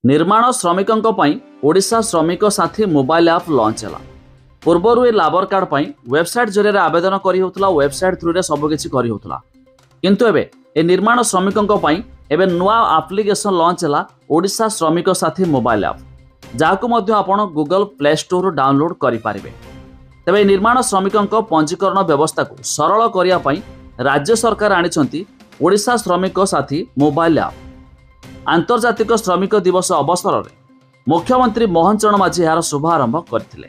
निर्माण श्रमिकों पई ओडिशा श्रमिक साथी मोबाइल ऐप लॉन्च है। पूर्वर ए लाबर कार्ड पई वेबसाइट जरिए आवेदन करी होतला, वेबसाइट थ्रू रे सब किछि करी होतला, किंतु एबे ए निर्माण श्रमिकों पई एबे नुआ एप्लिकेशन लॉन्च है ओडिशा श्रमिक साथी मोबाइल ऐप, जाहाकु मध्य आपण गूगल प्ले स्टोर डाउनलोड करि पारिबे। तबे निर्माण श्रमिकों पंजीकरण व्यवस्था को सरल करिया पई राज्य सरकार आनिछंती ओडिशा श्रमिक साथी मोबाइल ऐप। आंतर्जातिक श्रमिक दिवस अवसर में मुख्यमंत्री मोहन चरण माझी यार शुभारंभ करथिले।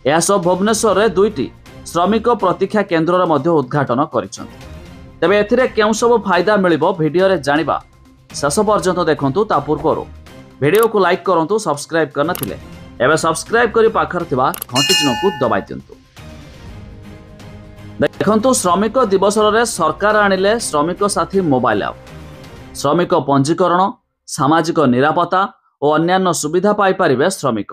यह सब भुवनेश्वर में 2टी श्रमिक प्रतीक्षा केन्द्र उद्घाटन करिसंती। तेबे एथिरे केउ सब फायदा मिलिबो वीडियो रे जानिबा, शेष पर्यंत देखंतु। ता पूर्व वीडियो को लाइक करंतु, सब्सक्राइब करनथिले एबे सब्सक्राइब करी पाखर थिबा घंटी चिन्ह को दबाइ दियंतु। देखंतु श्रमिक दिवस रे सरकार आनिले श्रमिक साथी मोबाइल ऐप। श्रमिक पंजीकरण, सामाजिक निरापत्ता और अन्यान्य सुविधा पाई पारिबे श्रमिक।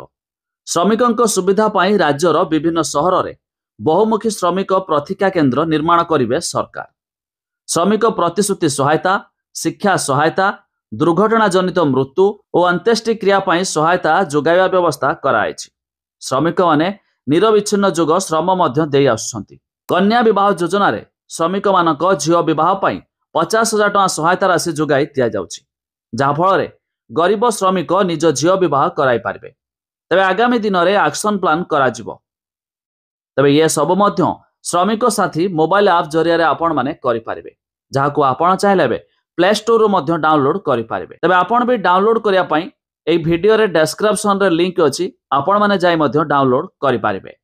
श्रमिकों सुविधा पाई राज्यर विभिन्न सहर में बहुमुखी श्रमिक प्रतीक्षा केन्द्र निर्माण करिबे सरकार। श्रमिक प्रतिश्रुति सहायता, शिक्षा सहायता, दुर्घटना जनित मृत्यु और अंत्येष्टि क्रिया पाई सहायता जोगाइबा व्यवस्था कराइछि। श्रमिक माने निरविच्छिन्न जोग श्रम मध्य देई आसुछंती। कन्या विवाह योजना रे श्रमिक मानक झियो विवाह पाई 50,000 टଙ୍କା सहायता राशि जोगाई दिया जाउछि, जहा फल गरीब श्रमिक निज झियो विवाह कराई पारिबे। तबे आगामी दिन में एक्शन प्लान करा जिवो। तबे ये सब मध्य श्रमिक साथी मोबाइल ऐप जरिया आपण माने करि पारिबे, जहाकु आपण चाहिले प्ले स्टोर रो मध्य डाउनलोड करि पारिबे। तबे आपण भी डाउनलोड करिया पई एई वीडियो रे डिस्क्रिप्शन रे लिंक अछि, आपण माने जाई मध्य डाउनलोड करि पारिबे।